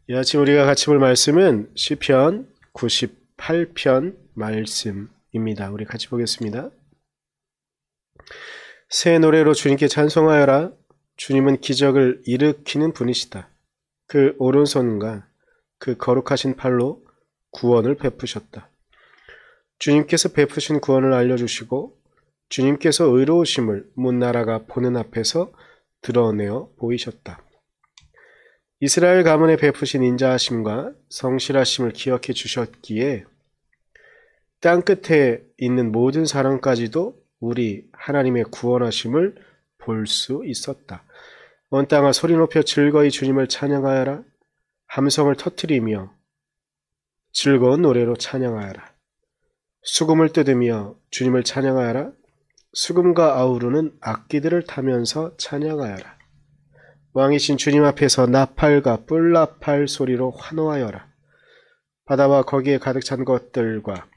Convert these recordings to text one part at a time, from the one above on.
이 아침 우리가 같이 볼 말씀은 시편 98편 말씀입니다. 우리 같이 보겠습니다. 새 노래로 주님께 찬송하여라. 주님은 기적을 일으키는 분이시다. 그 오른손과 그 거룩하신 팔로 구원을 베푸셨다. 주님께서 베푸신 구원을 알려주시고 주님께서 의로우심을 문나라가 보는 앞에서 드러내어 보이셨다. 이스라엘 가문에 베푸신 인자하심과 성실하심을 기억해 주셨기에 땅끝에 있는 모든 사람까지도 우리 하나님의 구원하심을 볼 수 있었다. 온 땅아 소리 높여 즐거이 주님을 찬양하여라. 함성을 터뜨리며 즐거운 노래로 찬양하여라. 수금을 뜯으며 주님을 찬양하여라. 수금과 아우르는 악기들을 타면서 찬양하여라. 왕이신 주님 앞에서 나팔과 뿔나팔 소리로 환호하여라. 바다와 거기에 가득 찬 것들과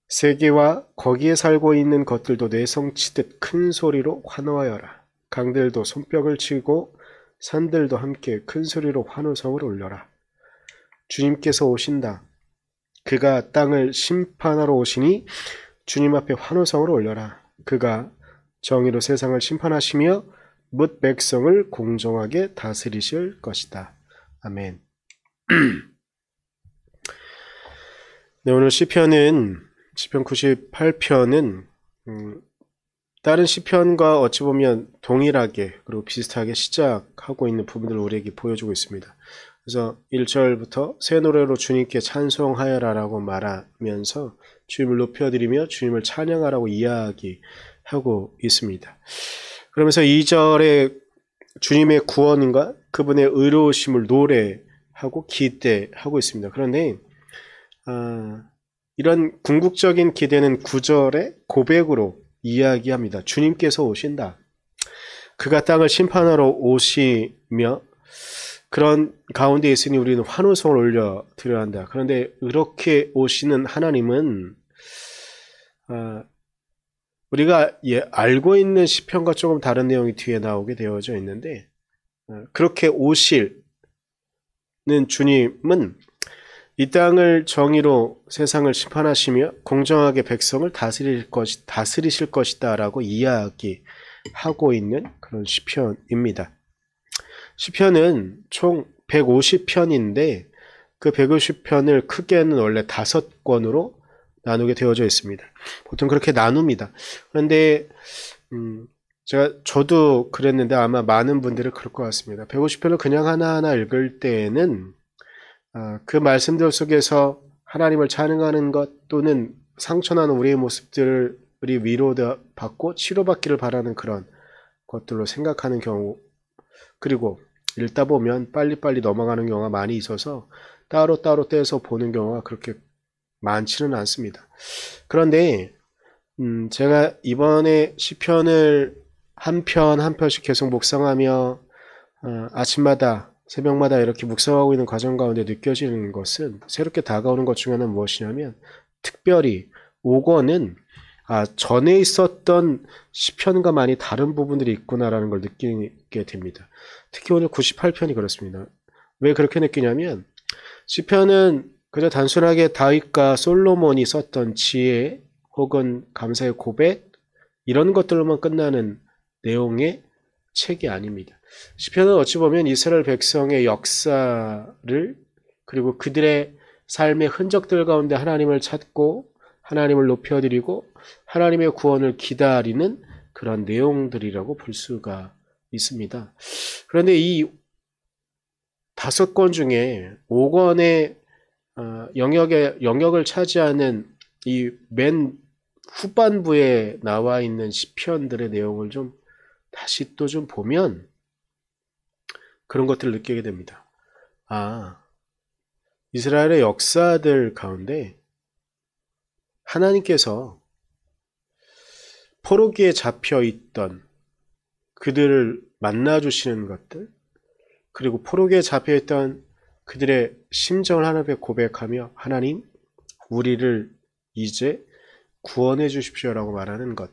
세계와 거기에 살고 있는 것들도 뇌성치듯 큰 소리로 환호하여라. 강들도 손뼉을 치고 산들도 함께 큰 소리로 환호성을 올려라. 주님께서 오신다. 그가 땅을 심판하러 오시니 주님 앞에 환호성을 올려라. 그가 정의로 세상을 심판하시며 뭇 백성을 공정하게 다스리실 것이다. 아멘. 네, 오늘 시편 98편은 다른 시편과 어찌 보면 동일하게 그리고 비슷하게 시작하고 있는 부분들을 우리에게 보여주고 있습니다. 그래서 1절부터 새 노래로 주님께 찬송하여라 라고 말하면서 주님을 높여드리며 주님을 찬양하라고 이야기하고 있습니다. 그러면서 2절에 주님의 구원과 그분의 의로우심을 노래하고 기대하고 있습니다. 그런데 이런 궁극적인 기대는 9절의 고백으로 이야기합니다. 주님께서 오신다. 그가 땅을 심판하러 오시며 그런 가운데 있으니 우리는 환호성을 올려드려야 한다. 그런데 이렇게 오시는 하나님은 우리가 알고 있는 시편과 조금 다른 내용이 뒤에 나오게 되어져 있는데 그렇게 오시는 주님은 이 땅을 정의로 세상을 심판하시며 공정하게 백성을 다스리실 것이다 라고 이야기하고 있는 그런 시편입니다. 시편은 총 150편인데 그 150편을 크게는 원래 5권으로 나누게 되어져 있습니다. 보통 그렇게 나눕니다. 그런데 저도 그랬는데 아마 많은 분들은 그럴 것 같습니다. 150편을 그냥 하나하나 읽을 때에는 그 말씀들 속에서 하나님을 찬양하는 것 또는 상처나는 우리의 모습들이 위로받고 치료받기를 바라는 그런 것들로 생각하는 경우, 그리고 읽다 보면 빨리빨리 넘어가는 경우가 많이 있어서 따로따로 떼서 보는 경우가 그렇게 많지는 않습니다. 그런데 제가 이번에 시편을 한 편 한 편씩 계속 묵상하며 아침마다 새벽마다 이렇게 묵상하고 있는 과정 가운데 느껴지는 것은, 새롭게 다가오는 것 중에 하나는 무엇이냐면 특별히 5권은 전에 있었던 시편과 많이 다른 부분들이 있구나라는 걸 느끼게 됩니다. 특히 오늘 98편이 그렇습니다. 왜 그렇게 느끼냐면 시편은 그저 단순하게 다윗과 솔로몬이 썼던 지혜 혹은 감사의 고백 이런 것들로만 끝나는 내용의 책이 아닙니다. 시편은 어찌 보면 이스라엘 백성의 역사를, 그리고 그들의 삶의 흔적들 가운데 하나님을 찾고 하나님을 높여드리고 하나님의 구원을 기다리는 그런 내용들이라고 볼 수가 있습니다. 그런데 이 5권 중에 5권의 영역을 차지하는 이 맨 후반부에 나와 있는 시편들의 내용을 좀 다시 또 좀 보면 그런 것들을 느끼게 됩니다. 이스라엘의 역사들 가운데 하나님께서 포로기에 잡혀 있던 그들을 만나주시는 것들, 그리고 포로기에 잡혀 있던 그들의 심정을 하나님께 고백하며 하나님, 우리를 이제 구원해 주십시오라고 말하는 것,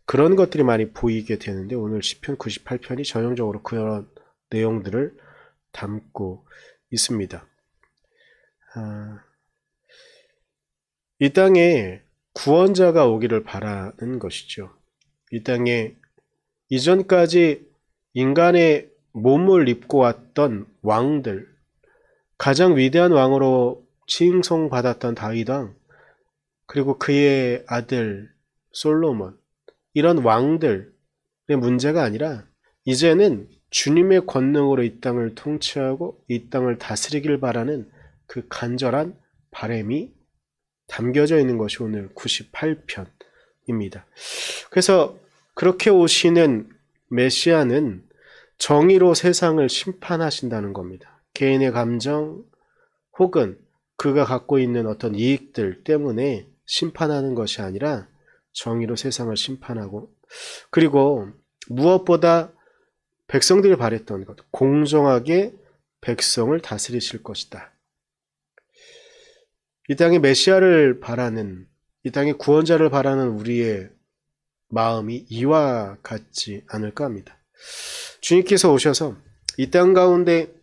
그런 것들이 많이 보이게 되는데 오늘 시편 98편이 전형적으로 그런 내용들을 담고 있습니다. 이 땅에 구원자가 오기를 바라는 것이죠. 이 땅에 이전까지 인간의 몸을 입고 왔던 왕들, 가장 위대한 왕으로 칭송받았던 다윗 왕, 그리고 그의 아들 솔로몬, 이런 왕들의 문제가 아니라 이제는 주님의 권능으로 이 땅을 통치하고 이 땅을 다스리길 바라는 그 간절한 바람이 담겨져 있는 것이 오늘 98편입니다. 그래서 그렇게 오시는 메시아는 정의로 세상을 심판하신다는 겁니다. 개인의 감정 혹은 그가 갖고 있는 어떤 이익들 때문에 심판하는 것이 아니라 정의로 세상을 심판하고, 그리고 무엇보다 백성들이 바랬던 것, 공정하게 백성을 다스리실 것이다. 이 땅에 메시아를 바라는, 이 땅에 구원자를 바라는 우리의 마음이 이와 같지 않을까 합니다. 주님께서 오셔서 이 땅 가운데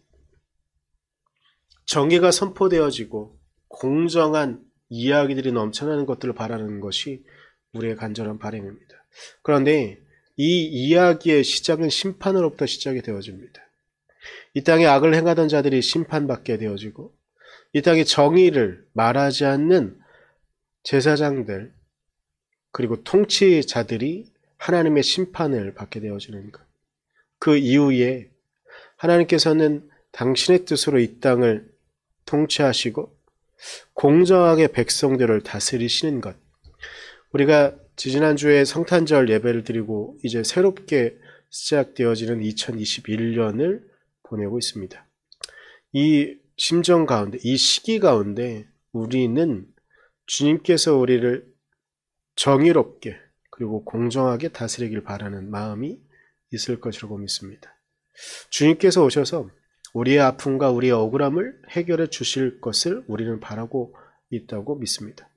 정의가 선포되어지고 공정한 이야기들이 넘쳐나는 것들을 바라는 것이 우리의 간절한 바람입니다. 그런데 이 이야기의 시작은 심판으로부터 시작이 되어집니다. 이 땅에 악을 행하던 자들이 심판받게 되어지고, 이 땅에 정의를 말하지 않는 제사장들 그리고 통치자들이 하나님의 심판을 받게 되어지는 것. 그 이후에 하나님께서는 당신의 뜻으로 이 땅을 통치하시고 공정하게 백성들을 다스리시는 것. 우리가 지지난주에 성탄절 예배를 드리고 이제 새롭게 시작되어지는 2021년을 보내고 있습니다. 이 심정 가운데, 이 시기 가운데 우리는 주님께서 우리를 정의롭게 그리고 공정하게 다스리길 바라는 마음이 있을 것이라고 믿습니다. 주님께서 오셔서 우리의 아픔과 우리의 억울함을 해결해 주실 것을 우리는 바라고 있다고 믿습니다.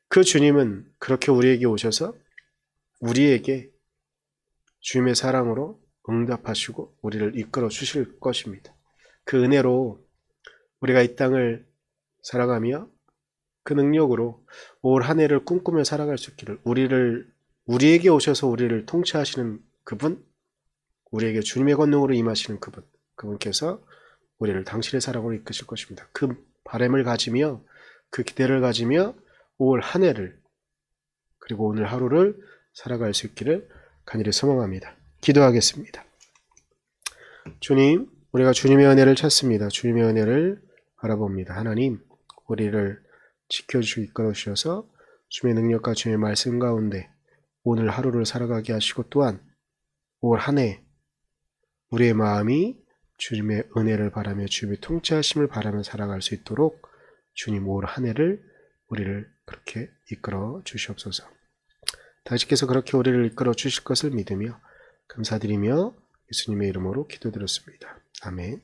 그 주님은 그렇게 우리에게 오셔서 우리에게 주님의 사랑으로 응답하시고 우리를 이끌어 주실 것입니다. 그 은혜로 우리가 이 땅을 살아가며 그 능력으로 올 한 해를 꿈꾸며 살아갈 수 있기를, 우리에게 오셔서 우리를 통치하시는 그분, 우리에게 주님의 권능으로 임하시는 그분께서 우리를 당신의 사랑으로 이끄실 것입니다. 그 바람을 가지며, 그 기대를 가지며 올 한 해를, 그리고 오늘 하루를 살아갈 수 있기를 간절히 소망합니다. 기도하겠습니다. 주님, 우리가 주님의 은혜를 찾습니다. 주님의 은혜를 바라봅니다. 하나님, 우리를 지켜주시고 이끌어 주셔서 주님의 능력과 주님의 말씀 가운데 오늘 하루를 살아가게 하시고, 또한 올 한 해 우리의 마음이 주님의 은혜를 바라며 주님의 통치하심을 바라며 살아갈 수 있도록 주님 올 한 해를 우리를 그렇게 이끌어 주시옵소서. 당신께서 그렇게 우리를 이끌어 주실 것을 믿으며 감사드리며 예수님의 이름으로 기도드렸습니다. 아멘.